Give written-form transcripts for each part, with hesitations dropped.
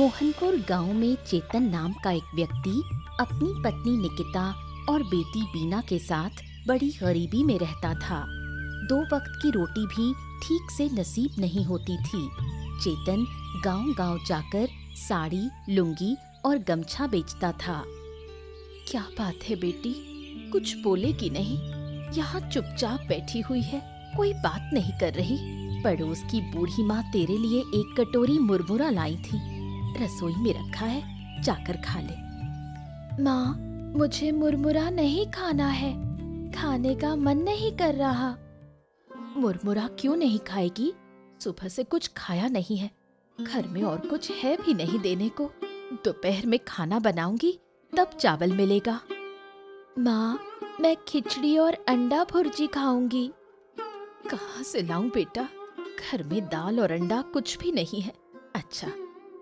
मोहनपुर गांव में चेतन नाम का एक व्यक्ति अपनी पत्नी निकिता और बेटी बीना के साथ बड़ी गरीबी में रहता था। 2 वक्त की रोटी भी ठीक से नसीब नहीं होती थी। चेतन गांव-गांव जाकर साड़ी, लुंगी और गमछा बेचता था। क्या बात है बेटी, कुछ बोलेगी नहीं? यहाँ चुपचाप बैठी हुई है, कोई बात नहीं कर रही। पड़ोस की बूढ़ी माँ तेरे लिए एक कटोरी मुरमुरा लाई थी, रसोई में रखा है, जाकर खा ले। माँ, मुझे मुरमुरा नहीं खाना है, खाने का मन नहीं कर रहा। मुरमुरा क्यों नहीं खाएगी? सुबह से कुछ खाया नहीं है, घर में और कुछ है भी नहीं देने को। दोपहर में खाना बनाऊंगी तब चावल मिलेगा। माँ, मैं खिचड़ी और अंडा भुर्जी खाऊंगी। कहाँ से लाऊं बेटा, घर में दाल और अंडा कुछ भी नहीं है। अच्छा,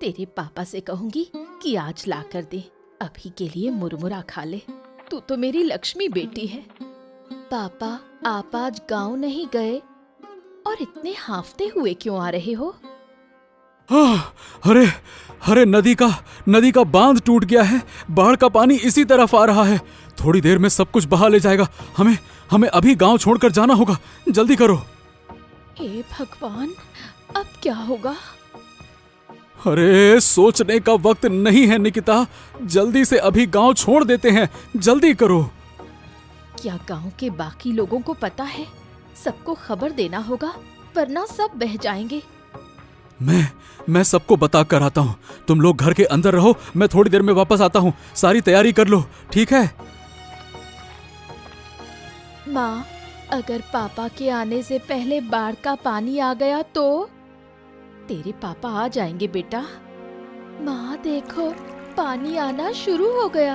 तेरे पापा से कहूंगी कि आज ला कर दे, अभी के लिए मुरमुरा खा ले। तू तो मेरी लक्ष्मी बेटी है। पापा, आप आज गांव नहीं गए और इतने हांफते हुए क्यों आ रहे हो? अरे नदी का बांध टूट गया है, बाढ़ का पानी इसी तरफ आ रहा है। थोड़ी देर में सब कुछ बहा ले जाएगा। हमें अभी गांव छोड़कर जाना होगा, जल्दी करो। हे भगवान, अब क्या होगा? अरे सोचने का वक्त नहीं है निकिता, जल्दी से अभी गांव छोड़ देते हैं, जल्दी करो। क्या गांव के बाकी लोगों को पता है? सबको खबर देना होगा, वरना सब बह जाएंगे। मैं सबको बता कर आता हूँ। तुम लोग घर के अंदर रहो, मैं थोड़ी देर में वापस आता हूँ। सारी तैयारी कर लो, ठीक है? माँ, अगर पापा के आने से पहले बाढ़ का पानी आ गया तो? तेरे पापा आ जाएंगे बेटा। माँ देखो, पानी आना शुरू हो गया।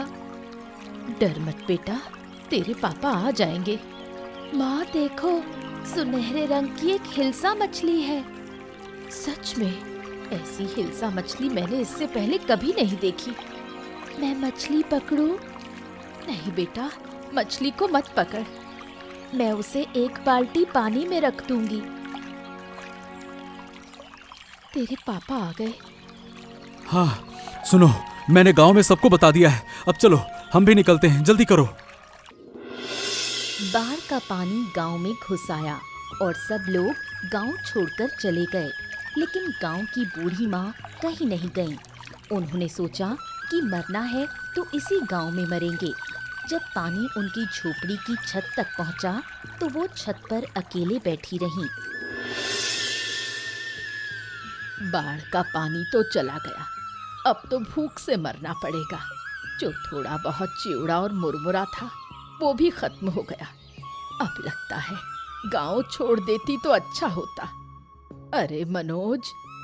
डर मत बेटा, तेरे पापा आ जाएंगे। माँ देखो, सुनहरे रंग की एक हिल्सा मछली है। सच में, ऐसी हिल्सा मछली मैंने इससे पहले कभी नहीं देखी। मैं मछली पकड़ूं? नहीं बेटा, मछली को मत पकड़, मैं उसे एक बाल्टी पानी में रख दूंगी। तेरे पापा आ गए। हाँ सुनो, मैंने गांव में सबको बता दिया है। अब चलो, हम भी निकलते हैं, जल्दी करो। बाढ़ का पानी गांव में घुस आया और सब लोग गांव छोड़कर चले गए। लेकिन गांव की बूढ़ी माँ कहीं नहीं गईं। उन्होंने सोचा कि मरना है तो इसी गांव में मरेंगे। जब पानी उनकी झोपड़ी की छत तक पहुंचा तो वो छत पर अकेले बैठी रहीं। बाढ़ का पानी तो चला गया, अब तो भूख से मरना पड़ेगा। जो थोड़ा बहुत चिवड़ा और मुरमुरा था वो भी खत्म हो गया। अब लगता है गांव छोड़ देती तो अच्छा होता। अरे मनोज,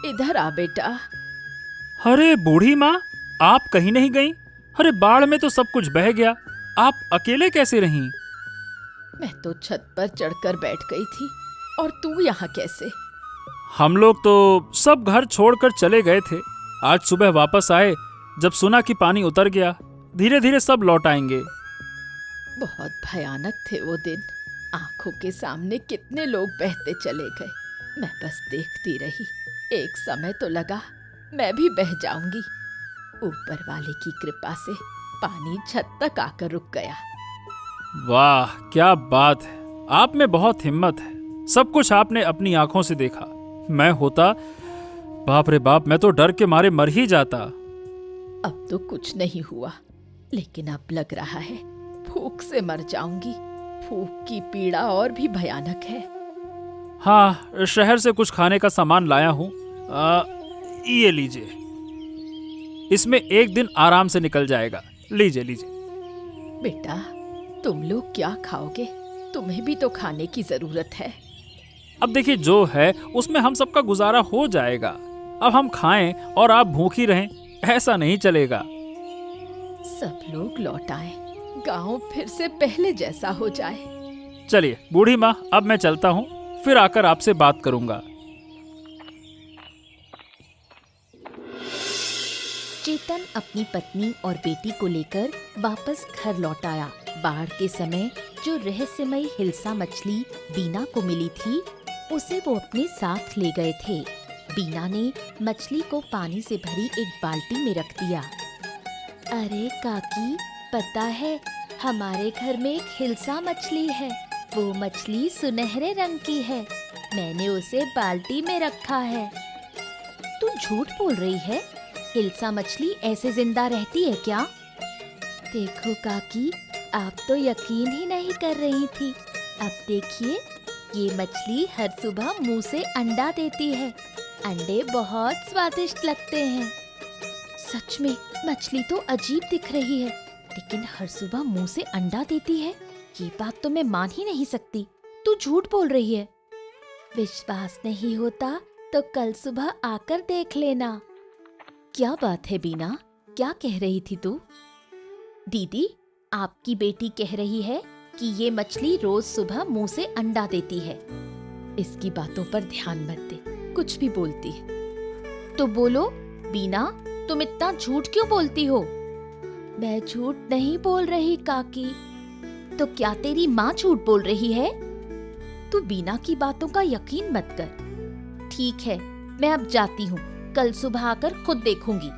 इधर आ बेटा। अरे बूढ़ी माँ, आप कहीं नहीं गईं? अरे बाढ़ में तो सब कुछ बह गया, आप अकेले कैसे रहीं? मैं तो छत पर चढ़कर बैठ गई थी, और तू यहाँ कैसे? हम लोग तो सब घर छोड़कर चले गए थे। आज सुबह वापस आए, जब सुना कि पानी उतर गया। धीरे धीरे सब लौट आएंगे। बहुत भयानक थे वो दिन। आंखों के सामने कितने लोग बहते चले गए। मैं बस देखती रही। एक समय तो लगा मैं भी बह जाऊंगी। ऊपर वाले की कृपा से पानी छत तक आकर रुक गया। वाह, क्या बात है, आप में बहुत हिम्मत है। सब कुछ आपने अपनी आंखों से देखा। मैं होता, बाप रे बाप, मैं तो डर के मारे मर ही जाता। अब तो कुछ नहीं हुआ, लेकिन अब लग रहा है भूख से मर जाऊंगी। भूख की पीड़ा और भी भयानक है। हाँ, शहर से कुछ खाने का सामान लाया हूँ, ये लीजिए। इसमें एक दिन आराम से निकल जाएगा। लीजिए लीजिए। बेटा, तुम लोग क्या खाओगे? तुम्हें भी तो खाने की जरूरत है। अब देखिए, जो है उसमें हम सबका गुजारा हो जाएगा। अब हम खाएं और आप भूखी रहें, ऐसा नहीं चलेगा। सब लोग लौट आए, गांव फिर से पहले जैसा हो जाए। चलिए बूढ़ी माँ, अब मैं चलता हूँ, फिर आकर आपसे बात करूंगा। चेतन अपनी पत्नी और बेटी को लेकर वापस घर लौट आया। बाढ़ के समय जो रहस्यमयी हिल्सा मछली बीना को मिली थी, उसे वो अपने साथ ले गए थे। बीना ने मछली को पानी से भरी एक बाल्टी में रख दिया। अरे काकी, पता है हमारे घर में एक हिल्सा मछली है। वो मछली सुनहरे रंग की है। मैंने उसे बाल्टी में रखा है। तू झूठ बोल रही है? हिल्सा मछली ऐसे जिंदा रहती है क्या? देखो काकी, आप तो यकीन ही नहीं कर रही थी। अब देखिए, ये मछली हर सुबह मुंह से अंडा देती है। अंडे बहुत स्वादिष्ट लगते हैं। सच में मछली तो अजीब दिख रही है, लेकिन हर सुबह मुंह से अंडा देती है। ये बात तो मैं मान ही नहीं सकती। तू झूठ बोल रही है। विश्वास नहीं होता तो कल सुबह आकर देख लेना। क्या बात है बीना, क्या कह रही थी तू? दीदी, आपकी बेटी कह रही है कि ये मछली रोज सुबह मुंह से अंडा देती है। इसकी बातों पर ध्यान मत दे, कुछ भी बोलती है। तो बोलो बीना, तुम इतना झूठ क्यों बोलती हो? मैं झूठ नहीं बोल रही काकी। तो क्या तेरी माँ झूठ बोल रही है? तू बीना की बातों का यकीन मत कर। ठीक है, मैं अब जाती हूँ। कल सुबह आकर खुद देखूंगी।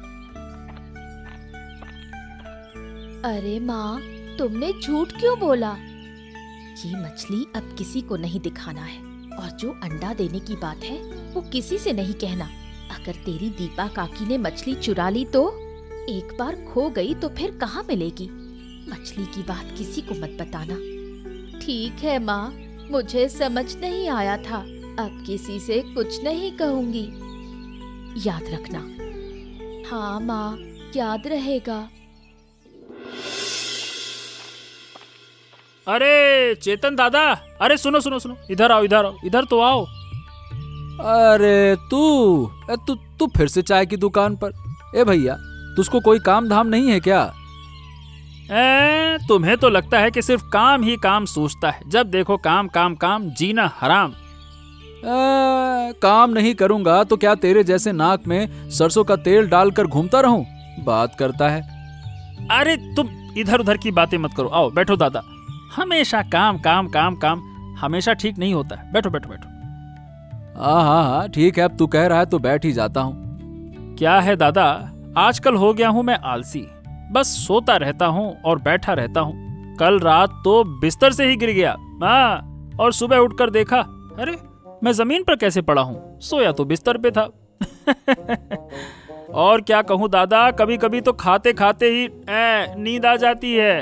अरे माँ, तुमने झूठ क्यों बोला? ये मछली अब किसी को नहीं दिखाना है, और जो अंडा देने की बात है वो किसी से नहीं कहना। अगर तेरी दीपा काकी ने मछली चुरा ली तो? एक बार खो गई तो फिर कहाँ मिलेगी? मछली की बात किसी को मत बताना। ठीक है माँ, मुझे समझ नहीं आया था। अब किसी से कुछ नहीं कहूंगी। याद रखना। हाँ माँ, याद रहेगा। अरे चेतन दादा, अरे सुनो सुनो सुनो, इधर आओ इधर आओ, इधर तो आओ। अरे तू फिर से चाय की दुकान पर? ए भैया, तुझको कोई काम धाम नहीं है क्या? तुम्हें तो लगता है कि सिर्फ काम ही काम सोचता है। जब देखो काम काम काम, जीना हराम। काम नहीं करूंगा तो क्या तेरे जैसे नाक में सरसों का तेल डालकर घूमता रहूं? बात करता है। अरे तुम इधर उधर की बातें मत करो, आओ बैठो दादा। हमेशा काम काम काम काम हमेशा ठीक नहीं होता है। बैठो बैठो बैठो। हाँ, ठीक है, अब तू कह रहा है तो बैठ ही जाता हूँ। क्या है दादा, आजकल हो गया हूँ मैं आलसी। बस सोता रहता हूँ और बैठा रहता हूँ। कल रात तो बिस्तर से ही गिर गया। हाँ, और सुबह उठकर देखा, अरे मैं जमीन पर कैसे पड़ा हूँ? सोया तो बिस्तर पे था। और क्या कहूँ दादा, कभी कभी तो खाते खाते ही नींद आ जाती है।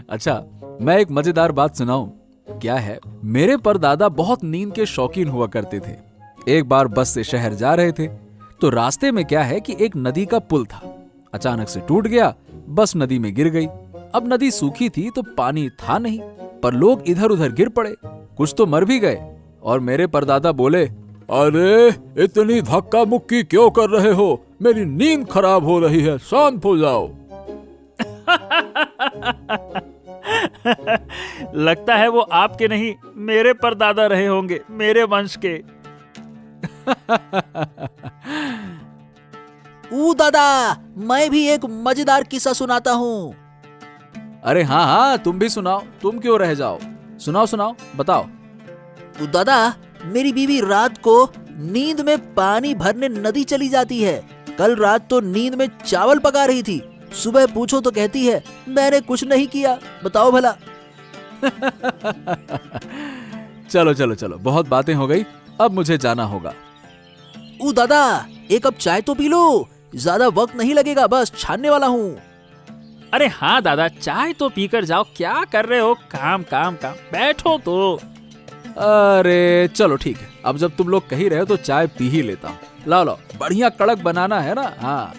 अच्छा, मैं एक मजेदार बात सुनाऊं? क्या है, मेरे परदादा बहुत नींद के शौकीन हुआ करते थे। एक बार बस से शहर जा रहे थे तो रास्ते में क्या है कि एक नदी का पुल था। अचानक से टूट गया, बस नदी में गिर गई। अब नदी सूखी थी तो पानी था नहीं, पर लोग इधर उधर गिर पड़े, कुछ तो मर भी गए। और मेरे परदादा बोले, अरे इतनी धक्का मुक्की क्यों कर रहे हो? मेरी नींद खराब हो रही है, शांत हो जाओ। लगता है वो आपके नहीं, मेरे परदादा रहे होंगे, मेरे वंश के। दादा, मैं भी एक मजेदार किस्सा सुनाता हूँ। अरे हाँ, तुम भी सुनाओ, तुम क्यों रह जाओ? सुनाओ सुनाओ, बताओ। दादा, मेरी बीवी रात को नींद में पानी भरने नदी चली जाती है। कल रात तो नींद में चावल पका रही थी। सुबह पूछो तो कहती है मैंने कुछ नहीं किया। बताओ भला। चलो चलो चलो, बहुत बातें हो गई, अब मुझे जाना होगा। दादा, एक कप चाय तो पी लो, ज्यादा वक्त नहीं लगेगा, बस छानने वाला हूँ। अरे हाँ दादा, चाय तो पीकर जाओ, क्या कर रहे हो? काम काम काम, बैठो तो। अरे चलो ठीक है, अब जब तुम लोग कह रहे हो तो चाय पी ही लेता हूँ। लाओ लाओ, बढ़िया कड़क बनाना है ना। हाँ।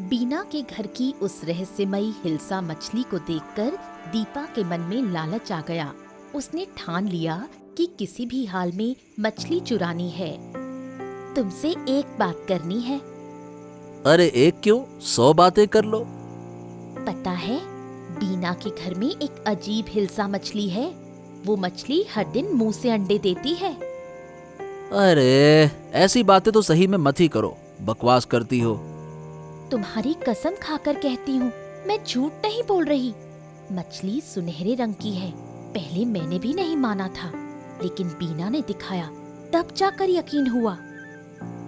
बीना के घर की उस रहस्यमयी हिल्सा मछली को देखकर दीपा के मन में लालच आ गया। उसने ठान लिया कि किसी भी हाल में मछली चुरानी है। तुमसे एक बात करनी है। अरे एक क्यों, 100 बातें कर लो। पता है, बीना के घर में एक अजीब हिल्सा मछली है। वो मछली हर दिन मुंह से अंडे देती है। अरे ऐसी बातें तो सही में मत ही करो, बकवास करती हो। तुम्हारी कसम खाकर कहती हूँ, मैं झूठ नहीं बोल रही। मछली सुनहरे रंग की है। पहले मैंने भी नहीं माना था, लेकिन बीना ने दिखाया, तब जाकर यकीन हुआ।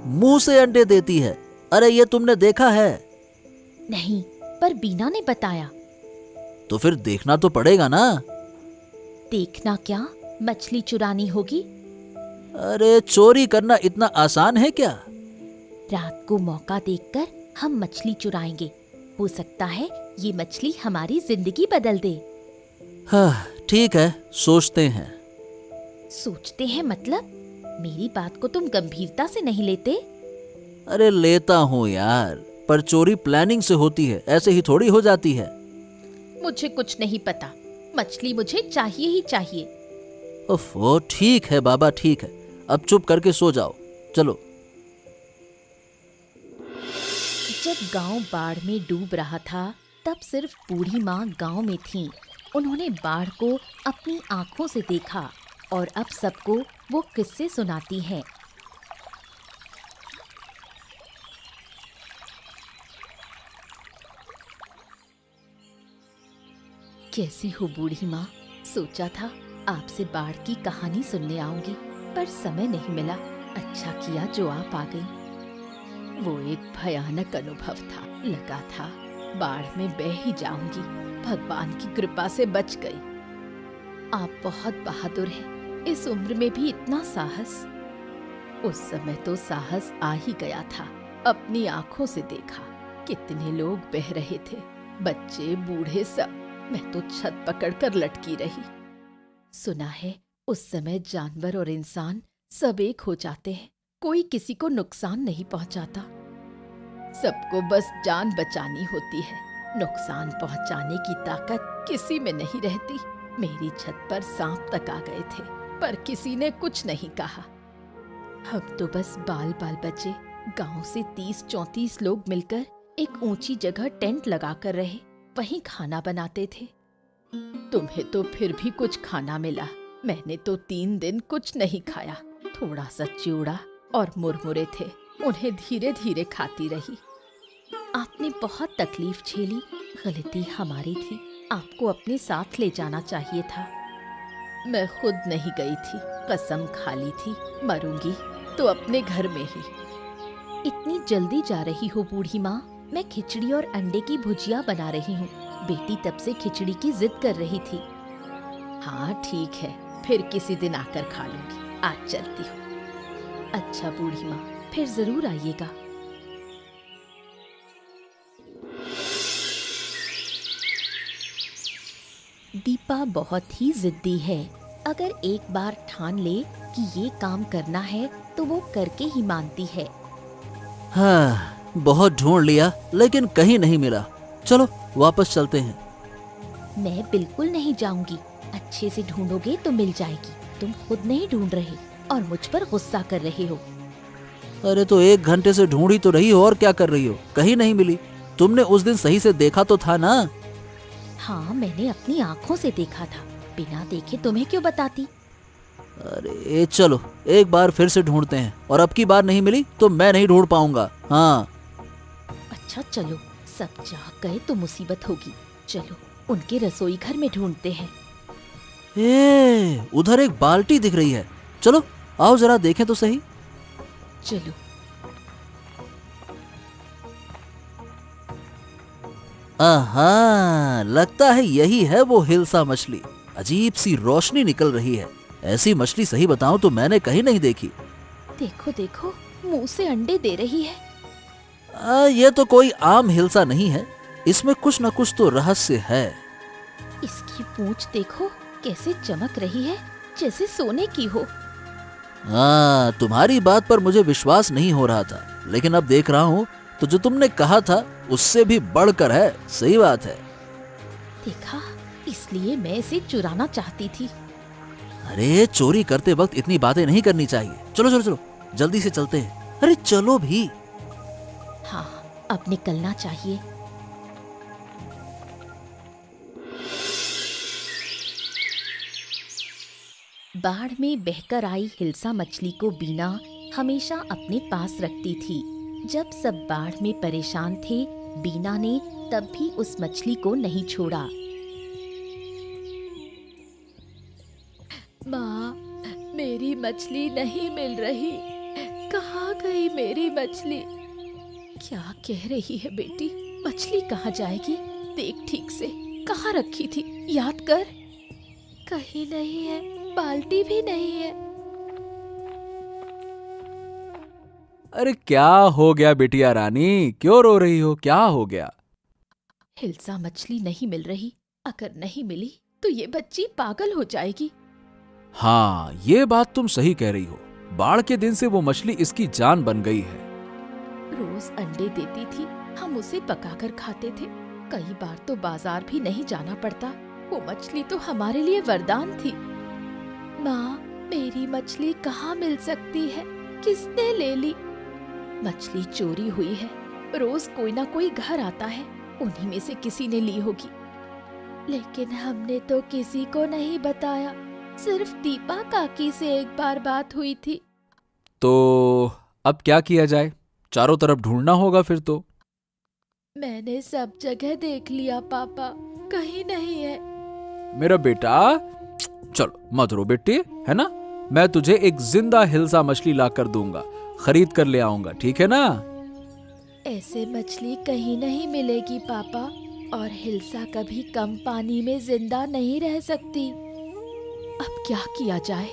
मुंह से अंडे देती है। अरे ये तुमने देखा है? नहीं, पर बीना ने बताया। तो फिर देखना तो पड़ेगा ना। देखना क्या, मछली चुरानी होगी। अरे चोरी करना इतना आसान है क्या? रात को मौका देखकर हम मछली चुराएंगे। हो सकता है ये मछली हमारी जिंदगी बदल दे। हाँ ठीक है, सोचते हैं। सोचते हैं मतलब? मेरी बात को तुम गंभीरता से नहीं लेते? अरे लेता हूँ यार, पर चोरी प्लानिंग से होती है, ऐसे ही थोड़ी हो जाती है। मुझे कुछ नहीं पता। मछली मुझे चाहिए ही चाहिए। ओफो, ठीक है बाबा, ठीक है। अब चुप करके सो जाओ, चलो। जब गांव बाढ़ में डूब रहा था, तब सिर्फ बूढ़ी माँ गांव में थीं। उन्होंने बाढ़ को अपनी आंखों से देखा और अब सबको वो किस्से सुनाती हैं। कैसी हो बूढ़ी माँ? सोचा था आपसे बाढ़ की कहानी सुनने आऊंगी, पर समय नहीं मिला। अच्छा किया जो आप आ गई। वो एक भयानक अनुभव था। लगा था बाढ़ में बह ही जाऊंगी। भगवान की कृपा से बच गई। आप बहुत बहादुर हैं। इस उम्र में भी इतना साहस। उस समय तो साहस आ ही गया था। अपनी आंखों से देखा कितने लोग बह रहे थे, बच्चे बूढ़े सब। मैं तो छत पकड़कर लटकी रही। सुना है उस समय जानवर और इंसान सब एक हो जाते हैं। कोई किसी को नुकसान नहीं पहुंचाता। सबको बस जान बचानी होती है। नुकसान पहुंचाने की ताकत किसी में नहीं रहती। मेरी छत पर सांप तक आ गए थे, पर किसी ने कुछ नहीं कहा। हम तो बस बाल बाल बचे। गांव से 30-34 लोग मिलकर एक ऊंची जगह टेंट लगाकर रहे। वहीं खाना बनाते थे। तुम्हें तो फिर भी कुछ खाना मिला। मैंने तो 3 दिन कुछ नहीं खाया। थोड़ा सा चिवड़ा और मुरमुरे थे, उन्हें धीरे धीरे खाती रही। आपने बहुत तकलीफ झेली। गलती हमारी थी। आपको अपने साथ ले जाना चाहिए था। मैं खुद नहीं गई थी। कसम खा ली थी, मरूंगी तो अपने घर में ही। इतनी जल्दी जा रही हो बूढ़ी माँ? मैं खिचड़ी और अंडे की भुजिया बना रही हूँ। बेटी तब से खिचड़ी की जिद कर रही थी। हाँ ठीक है, फिर किसी दिन आकर खा लूंगी। आज चलती हूँ। अच्छा बूढ़ी माँ, फिर जरूर आइएगा। दीपा बहुत ही जिद्दी है। अगर एक बार ठान ले कि ये काम करना है तो वो करके ही मानती है। हाँ, बहुत ढूंढ लिया लेकिन कहीं नहीं मिला। चलो वापस चलते हैं। मैं बिल्कुल नहीं जाऊंगी। अच्छे से ढूंढोगे तो मिल जाएगी। तुम खुद नहीं ढूंढ रहे और मुझ पर गुस्सा कर रहे हो। अरे तो 1 घंटे से ढूंढी तो रही हो, और क्या कर रही हो? कहीं नहीं मिली। तुमने उस दिन सही से देखा तो था ना? हाँ, मैंने अपनी आँखों से देखा था। बिना देखे तुम्हें क्यों बताती? अरे चलो एक बार फिर से ढूंढते हैं, और अब की बार नहीं मिली तो मैं नहीं ढूंढ पाऊंगा। हाँ अच्छा चलो, सब जाग गए तो मुसीबत होगी। चलो उनके रसोई घर में ढूंढते हैं। उधर एक बाल्टी दिख रही है। चलो आओ जरा देखें तो सही। चलो। आहा, लगता है यही है वो हिल्सा मछली। अजीब सी रोशनी निकल रही है। ऐसी मछली सही बताऊं तो मैंने कहीं नहीं देखी। देखो देखो, मुंह से अंडे दे रही है। ये तो कोई आम हिल्सा नहीं है। इसमें कुछ न कुछ तो रहस्य है। इसकी पूंछ देखो कैसे चमक रही है, जैसे सोने की हो। तुम्हारी बात पर मुझे विश्वास नहीं हो रहा था, लेकिन अब देख रहा हूँ तो जो तुमने कहा था उससे भी बढ़कर है। सही बात है। देखा, इसलिए मैं इसे चुराना चाहती थी। अरे चोरी करते वक्त इतनी बातें नहीं करनी चाहिए। चलो चलो चलो, जल्दी से चलते हैं। अरे चलो भी। हाँ, अब निकलना चाहिए। बाढ़ में बहकर आई हिल्सा मछली को बीना हमेशा अपने पास रखती थी। जब सब बाढ़ में परेशान थे, बीना ने तब भी उस मछली को नहीं छोड़ा। माँ, मेरी मछली नहीं मिल रही। कहाँ गई मेरी मछली? क्या कह रही है बेटी? मछली कहाँ जाएगी? देख ठीक से, कहाँ रखी थी? याद कर। कहीं नहीं है, बाल्टी भी नहीं है। अरे क्या हो गया बिटिया रानी, क्यों रो रही हो? क्या हो गया? हिल्सा मछली नहीं मिल रही। अगर नहीं मिली तो ये बच्ची पागल हो जाएगी। हाँ, ये बात तुम सही कह रही हो। बाढ़ के दिन से वो मछली इसकी जान बन गई है। रोज अंडे देती थी, हम उसे पकाकर खाते थे। कई बार तो बाजार भी नहीं जाना पड़ता। वो मछली तो हमारे लिए वरदान थी। माँ, मेरी मछली कहाँ मिल सकती है? किसने ले ली? मछली चोरी हुई है। रोज कोई ना कोई घर आता है, उन्हीं में से किसी ने ली होगी। लेकिन हमने तो किसी को नहीं बताया। सिर्फ दीपा काकी से एक बार बात हुई थी। तो अब क्या किया जाए? चारों तरफ ढूंढना होगा फिर तो। मैंने सब जगह देख लिया पापा, कहीं नहीं है। मेरा बेटा, चलो मत रो बेटी, है ना? मैं तुझे एक जिंदा हिल्सा मछली ला कर दूंगा, खरीद कर ले आऊंगा, ठीक है ना? ऐसे मछली कहीं नहीं मिलेगी पापा, और हिल्सा कभी कम पानी में जिंदा नहीं रह सकती। अब क्या किया जाए?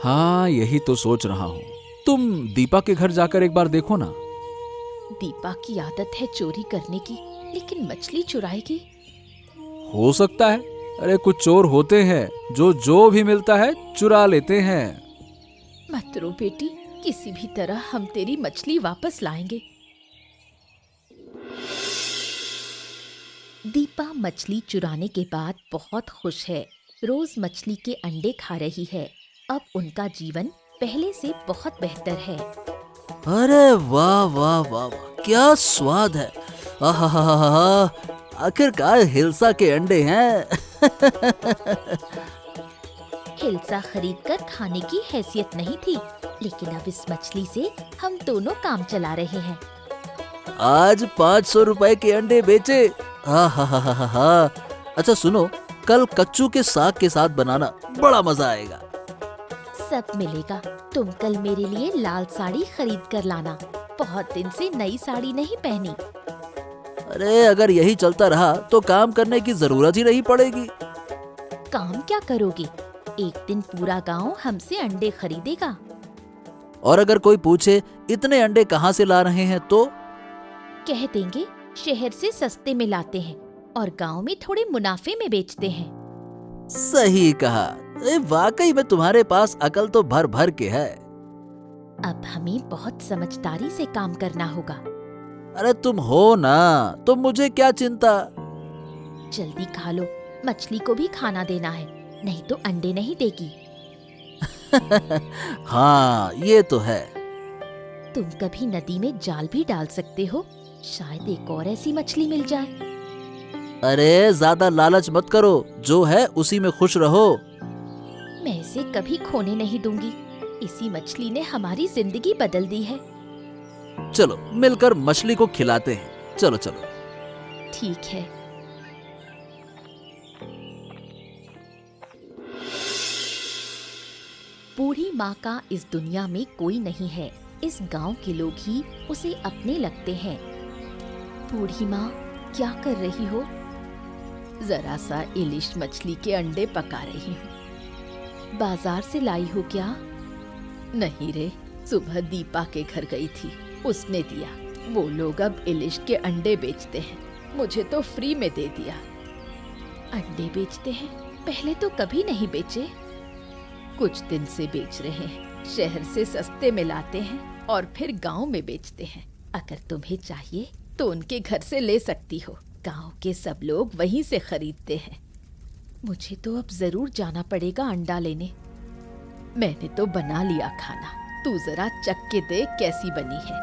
हाँ, यही तो सोच रहा हूँ। तुम दीपा के घर जाकर एक बार देखो ना। दीपा की आदत है चोरी करने की, लेकिन मछली चुराएगी? हो सकता है। अरे कुछ चोर होते हैं जो भी मिलता है चुरा लेते हैं। मत रो बेटी, किसी भी तरह हम तेरी मछली वापस लाएंगे। दीपा मछली चुराने के बाद बहुत खुश है। रोज मछली के अंडे खा रही है। अब उनका जीवन पहले से बहुत बेहतर है। अरे वाह वाह वाह वाह, क्या स्वाद है। आहा, आखिरकार हिल्सा के अंडे हैं। हिल्सा खरीदकर खाने की हैसियत नहीं थी, लेकिन अब इस मछली से हम दोनों काम चला रहे हैं। आज 500 रुपए के अंडे बेचे। हा। अच्छा सुनो, कल कच्चू के साग के साथ बनाना, बड़ा मजा आएगा। सब मिलेगा। तुम कल मेरे लिए लाल साड़ी खरीद कर लाना। बहुत दिन से नई साड़ी नहीं पहनी। अरे अगर यही चलता रहा तो काम करने की जरूरत ही नहीं पड़ेगी। काम क्या करोगे? एक दिन पूरा गांव हमसे अंडे खरीदेगा। और अगर कोई पूछे इतने अंडे कहाँ से ला रहे हैं तो कह देंगे शहर से सस्ते में लाते हैं और गांव में थोड़े मुनाफे में बेचते हैं। सही कहा। वाकई में तुम्हारे पास अकल तो भर भर के है। अब हमें बहुत समझदारी से काम करना होगा। अरे तुम हो ना, तो मुझे क्या चिंता। जल्दी खा लो, मछली को भी खाना देना है, नहीं तो अंडे नहीं देगी। हाँ ये तो है। तुम कभी नदी में जाल भी डाल सकते हो, शायद एक और ऐसी मछली मिल जाए। अरे ज्यादा लालच मत करो, जो है उसी में खुश रहो। मैं इसे कभी खोने नहीं दूंगी। इसी मछली ने हमारी जिंदगी बदल दी है। चलो मिलकर मछली को खिलाते हैं। चलो चलो। ठीक है। बूढ़ी माँ का इस दुनिया में कोई नहीं है। इस गांव के लोग ही उसे अपने लगते हैं। बूढ़ी माँ, क्या कर रही हो? जरा सा इलिश मछली के अंडे पका रही हूँ। बाजार से लाई हो क्या? नहीं रे, सुबह दीपा के घर गई थी, उसने दिया। वो लोग अब इलिश के अंडे बेचते हैं, मुझे तो फ्री में दे दिया। अंडे बेचते हैं? पहले तो कभी नहीं बेचे। कुछ दिन से बेच रहे हैं। शहर से सस्ते में लाते हैं और फिर गांव में बेचते हैं। अगर तुम्हें चाहिए तो उनके घर से ले सकती हो। गांव के सब लोग वहीं से खरीदते हैं। मुझे तो अब जरूर जाना पड़ेगा अंडा लेने। मैंने तो बना लिया खाना, तू जरा चख के देख कैसी बनी है।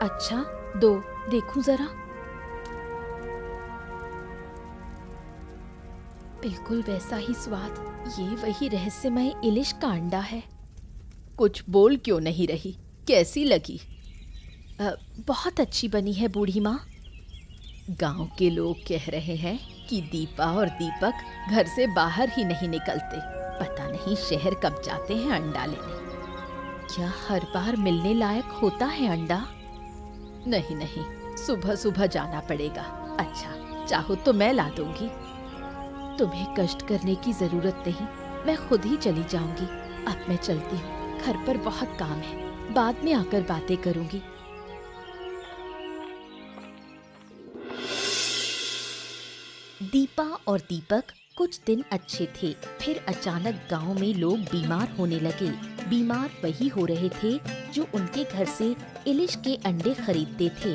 अच्छा, दो देखूं जरा। बिल्कुल वैसा ही स्वाद। ये वही रहस्यमय इलिश का अंडा है। कुछ बोल क्यों नहीं रही? कैसी लगी? बहुत अच्छी बनी है बूढ़ी माँ। गांव के लोग कह रहे हैं कि दीपा और दीपक घर से बाहर ही नहीं निकलते। पता नहीं शहर कब जाते हैं अंडा लेने। क्या हर बार मिलने लायक होता है अंडा? नहीं नहीं, सुबह सुबह जाना पड़ेगा। अच्छा, चाहो तो मैं ला दूंगी। तुम्हें कष्ट करने की जरूरत नहीं, मैं खुद ही चली जाऊंगी। अब मैं चलती हूँ, घर पर बहुत काम है, बाद में आकर बातें करूंगी। दीपा और दीपक कुछ दिन अच्छे थे, फिर अचानक गांव में लोग बीमार होने लगे। बीमार वही हो रहे थे जो उनके घर से इलिश के अंडे खरीदते थे।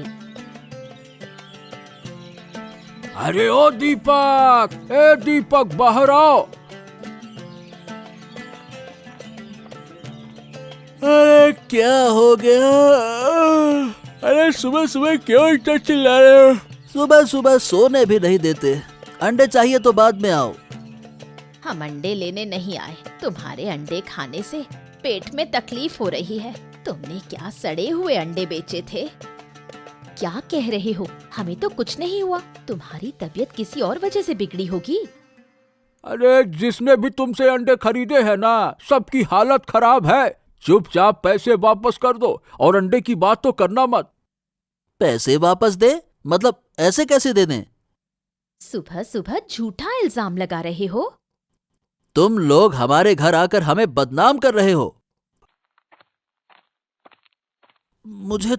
अरे ओ दीपक, ए दीपक बाहर आओ। अरे क्या हो गया? अरे सुबह सुबह क्यों इतना चिल्ला रहे हो? सुबह सुबह सोने भी नहीं देते। अंडे चाहिए तो बाद में आओ। हम अंडे लेने नहीं आए, तुम्हारे अंडे खाने से पेट में तकलीफ हो रही है। तुमने क्या सड़े हुए अंडे बेचे थे? क्या कह रहे हो? हमें तो कुछ नहीं हुआ, तुम्हारी तबीयत किसी और वजह से बिगड़ी होगी। अरे जिसने भी तुमसे अंडे खरीदे हैं ना, सबकी हालत खराब है। चुपचाप पैसे वापस कर दो और अंडे की बात तो करना मत। पैसे वापस दे? मतलब ऐसे कैसे दे दें? सुबह सुबह झूठा इल्जाम लगा रहे हो। तुम लोग हमारे घर आकर हमें बदनाम कर रहे हो। मुझे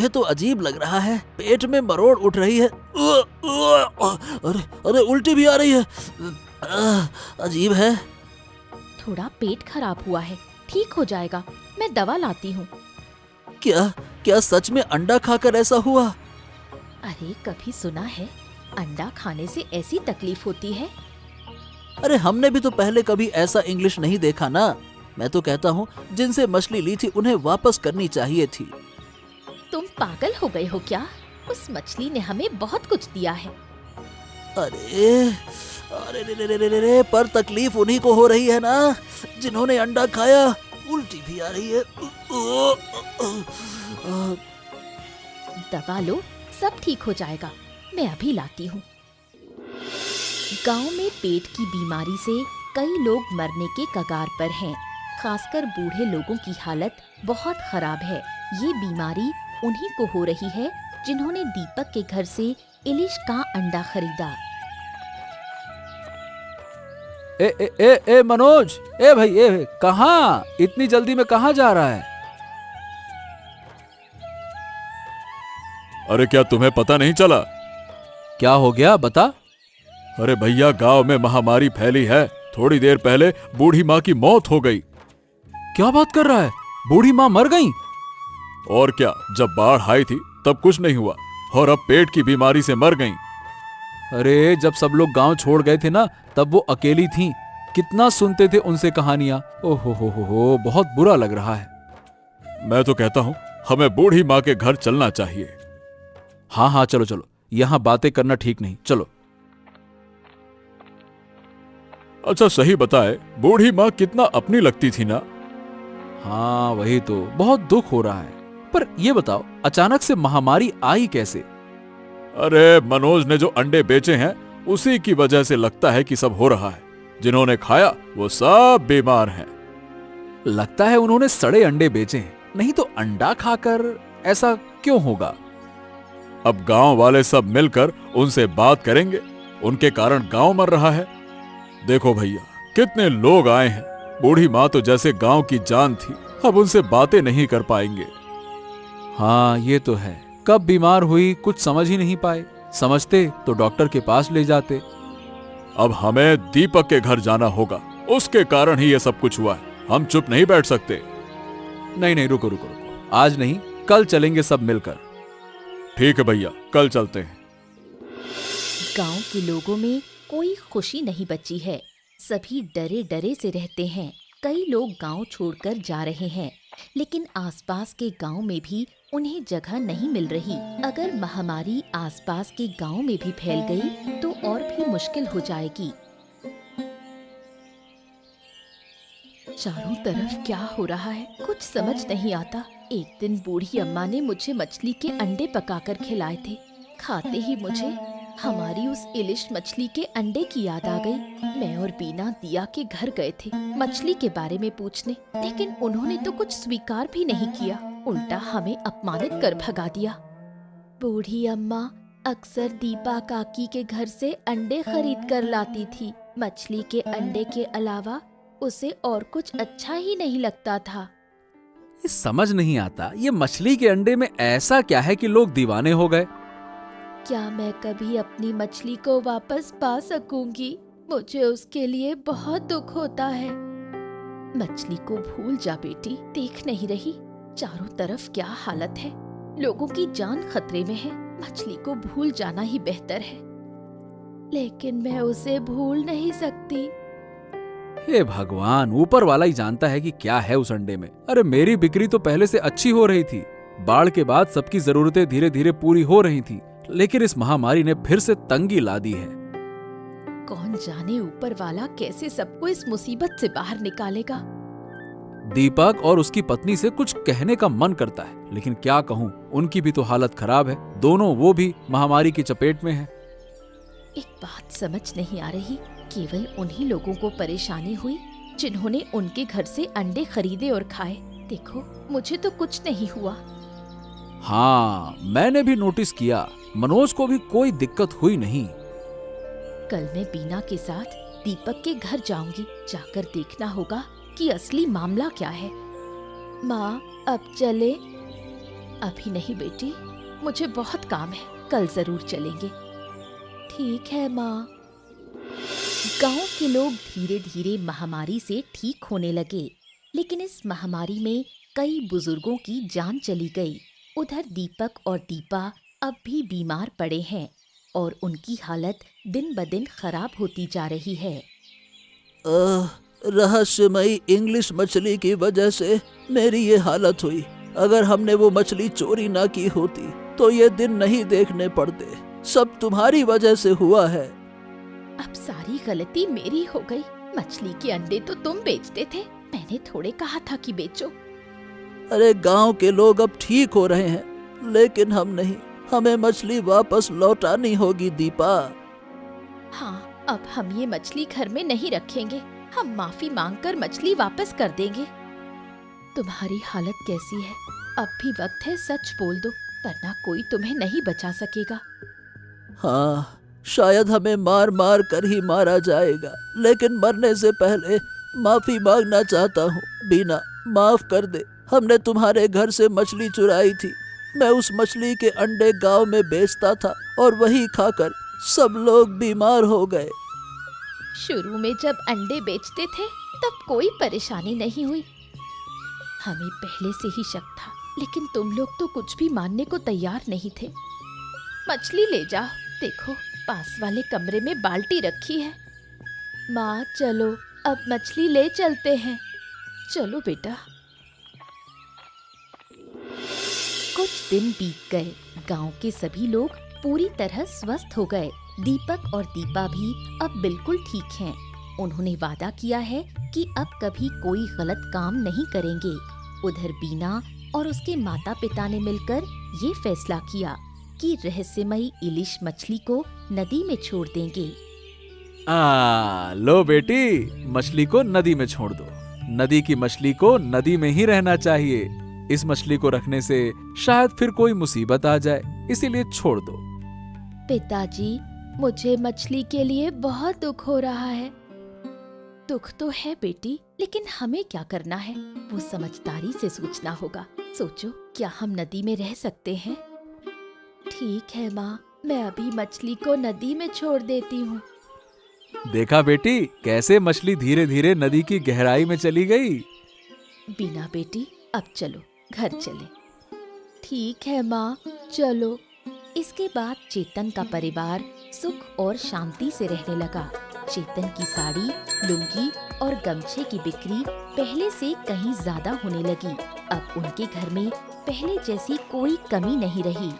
तो अजीब लग रहा है। पेट में मरोड़ उठ रही है। अरे अरे उल्टी भी आ रही है। अजीब है। थोड़ा पेट खराब हुआ है, ठीक हो जाएगा। मैं दवा लाती हूँ। क्या सच में अंडा खाकर ऐसा हुआ? अरे कभी सुना है अंडा खाने से ऐसी तकलीफ होती है? अरे हमने भी तो पहले कभी ऐसा इंग्लिश नहीं देखा ना। मैं तो कहता हूँ जिनसे मछली ली थी उन्हें वापस करनी चाहिए थी। तुम पागल हो गए हो क्या? उस मछली ने हमें बहुत कुछ दिया है। अरे अरे रे, पर तकलीफ उन्हीं को हो रही है ना जिन्होंने अंडा खाया। उल्टी भी आ रही है। दवा लो, सब ठीक हो जाएगा। मैं अभी लाती हूँ। गांव में पेट की बीमारी से कई लोग मरने के कगार पर हैं। खासकर बूढ़े लोगों की हालत बहुत खराब है। ये बीमारी उन्हीं को हो रही है जिन्होंने दीपक के घर से इलिश का अंडा खरीदा। ए मनोज, ए भाई, कहाँ? इतनी जल्दी में कहाँ जा रहा है? अरे क्या तुम्हें पता नहीं चला? क्या हो गया, बता। अरे भैया, गांव में महामारी फैली है। थोड़ी देर पहले बूढ़ी माँ की मौत हो गई। क्या बात कर रहा है? बूढ़ी माँ मर गई? और क्या, जब बाढ़ आई थी तब कुछ नहीं हुआ और अब पेट की बीमारी से मर गई। अरे जब सब लोग गांव छोड़ गए थे ना, तब वो अकेली थीं। कितना सुनते थे उनसे कहानियां। ओहो हो, बहुत बुरा लग रहा है। मैं तो कहता हूँ हमें बूढ़ी माँ के घर चलना चाहिए। हाँ, चलो, यहाँ बातें करना ठीक नहीं, चलो। अच्छा सही बताए, बूढ़ी माँ कितना अपनी लगती थी ना। हाँ वही तो, बहुत दुख हो रहा है। पर ये बताओ, अचानक से महामारी आई कैसे? अरे मनोज ने जो अंडे बेचे हैं उसी की वजह से लगता है कि सब हो रहा है। जिन्होंने खाया वो सब बीमार हैं। लगता है उन्होंने सड़े अंडे बेचे हैं, नहीं तो अंडा खाकर ऐसा क्यों होगा? अब गांव वाले सब मिलकर उनसे बात करेंगे। उनके कारण गांव मर रहा है। देखो भैया, कितने लोग आए हैं। बूढ़ी माँ तो जैसे गांव की जान थी, अब उनसे बातें नहीं कर पाएंगे। हाँ ये तो है। कब बीमार हुई कुछ समझ ही नहीं पाए। समझते तो डॉक्टर के पास ले जाते। अब हमें दीपक के घर जाना होगा। उसके कारण ही ये सब कुछ हुआ है। हम चुप नहीं बैठ सकते। नहीं, रुको। आज नहीं, कल चलेंगे सब मिलकर। ठीक है भैया, कल चलते हैं। गांव के लोगों में कोई खुशी नहीं बची है। सभी डरे डरे से रहते हैं। कई लोग गांव छोड़कर जा रहे हैं, लेकिन आसपास के गांव में भी उन्हें जगह नहीं मिल रही। अगर महामारी आसपास के गांव में भी फैल गई तो और भी मुश्किल हो जाएगी। चारों तरफ क्या हो रहा है कुछ समझ नहीं आता। एक दिन बूढ़ी अम्मा ने मुझे मछली के अंडे पकाकर खिलाए थे। खाते ही मुझे हमारी उस इलिश मछली के अंडे की याद आ गई। मैं और बीना दिया के घर गए थे मछली के बारे में पूछने, लेकिन उन्होंने तो कुछ स्वीकार भी नहीं किया, उल्टा हमें अपमानित कर भगा दिया। बूढ़ी अम्मा अक्सर दीपा काकी के घर से अंडे खरीद कर लाती थी। मछली के अंडे के अलावा उसे और कुछ अच्छा ही नहीं लगता था। ये समझ नहीं आता, ये मछली के अंडे में ऐसा क्या है कि लोग दीवाने हो गए? क्या मैं कभी अपनी मछली को वापस पा सकूंगी? मुझे उसके लिए बहुत दुख होता है। मछली को भूल जा बेटी, देख नहीं रही चारों तरफ क्या हालत है, लोगों की जान खतरे में है। मछली को भूल जाना ही बेहतर है। लेकिन मैं उसे भूल नहीं सकती। हे भगवान, ऊपर वाला ही जानता है कि क्या है उस अंडे में। अरे मेरी बिक्री तो पहले से अच्छी हो रही थी, बाढ़ के बाद सबकी जरूरतें धीरे धीरे पूरी हो रही थी, लेकिन इस महामारी ने फिर से तंगी ला दी है। कौन जाने ऊपर वाला कैसे सबको इस मुसीबत से बाहर निकालेगा। दीपक और उसकी पत्नी से कुछ कहने का मन करता है, लेकिन क्या कहूँ, उनकी भी तो हालत खराब है। दोनों वो भी महामारी की चपेट में है। एक बात समझ नहीं आ रही, केवल उन्हीं लोगों को परेशानी हुई जिन्होंने उनके घर से अंडे खरीदे और खाए। देखो मुझे तो कुछ नहीं हुआ। हाँ, मैंने भी नोटिस किया, मनोज को भी कोई दिक्कत हुई नहीं। कल मैं बीना के साथ दीपक के घर जाऊंगी, जाकर देखना होगा कि असली मामला क्या है। माँ अब चले? अभी नहीं बेटी, मुझे बहुत काम है, कल जरूर चलेंगे। ठीक है माँ। गांव के लोग धीरे धीरे महामारी से ठीक होने लगे, लेकिन इस महामारी में कई बुजुर्गों की जान चली गई। उधर दीपक और दीपा अब भी बीमार पड़े हैं और उनकी हालत दिन ब दिन खराब होती जा रही है। रहस्यमयी इंग्लिश मछली की वजह से मेरी ये हालत हुई। अगर हमने वो मछली चोरी ना की होती तो ये दिन नहीं देखने पड़ते। सब तुम्हारी वजह से हुआ है। अब सारी गलती मेरी हो गई। मछली के अंडे तो तुम बेचते थे, मैंने थोड़े कहा था कि बेचो। अरे गांव के लोग अब ठीक हो रहे हैं, लेकिन हम नहीं। हमें मछली वापस लौटानी होगी दीपा। हाँ, अब हम ये मछली घर में नहीं रखेंगे। हम माफी मांगकर मछली वापस कर देंगे। तुम्हारी हालत कैसी है? अब भी वक्त है, सच बोल दो, वरना कोई तुम्हें नहीं बचा सकेगा। हाँ, शायद हमें मार मार कर ही मारा जाएगा, लेकिन मरने से पहले माफी मांगना चाहता हूँ। बीना, माफ कर दे। हमने तुम्हारे घर से मछली चुराई थी। मैं उस मछली के अंडे गांव में बेचता था और वही खाकर सब लोग बीमार हो गए। शुरू में जब अंडे बेचते थे तब कोई परेशानी नहीं हुई। हमें पहले से ही शक था, लेकिन तुम लोग तो कुछ भी मानने को तैयार नहीं थे। मछली ले जाओ, देखो पास वाले कमरे में बाल्टी रखी है। माँ चलो, अब मछली ले चलते हैं। चलो बेटा। कुछ दिन बीत गए। गांव के सभी लोग पूरी तरह स्वस्थ हो गए। दीपक और दीपा भी अब बिल्कुल ठीक हैं। उन्होंने वादा किया है कि अब कभी कोई गलत काम नहीं करेंगे। उधर बीना और उसके माता पिता ने मिलकर ये फैसला किया कि रहस्यमयी इलिश मछली को नदी में छोड़ देंगे। लो बेटी, मछली को नदी में छोड़ दो। नदी की मछली को नदी में ही रहना चाहिए। इस मछली को रखने से शायद फिर कोई मुसीबत आ जाए, इसीलिए छोड़ दो। पिताजी, मुझे मछली के लिए बहुत दुख हो रहा है। दुख तो है बेटी, लेकिन हमें क्या करना है वो समझदारी से सोचना होगा। सोचो, क्या हम नदी में रह सकते हैं? ठीक है माँ, मैं अभी मछली को नदी में छोड़ देती हूँ। देखा बेटी, कैसे मछली धीरे धीरे नदी की गहराई में चली गई। बीना बेटी, अब चलो घर चले। ठीक है माँ, चलो। इसके बाद चेतन का परिवार सुख और शांति से रहने लगा। चेतन की साड़ी, लुंगी और गमछे की बिक्री पहले से कहीं ज्यादा होने लगी। अब उनके घर में पहले जैसी कोई कमी नहीं रही।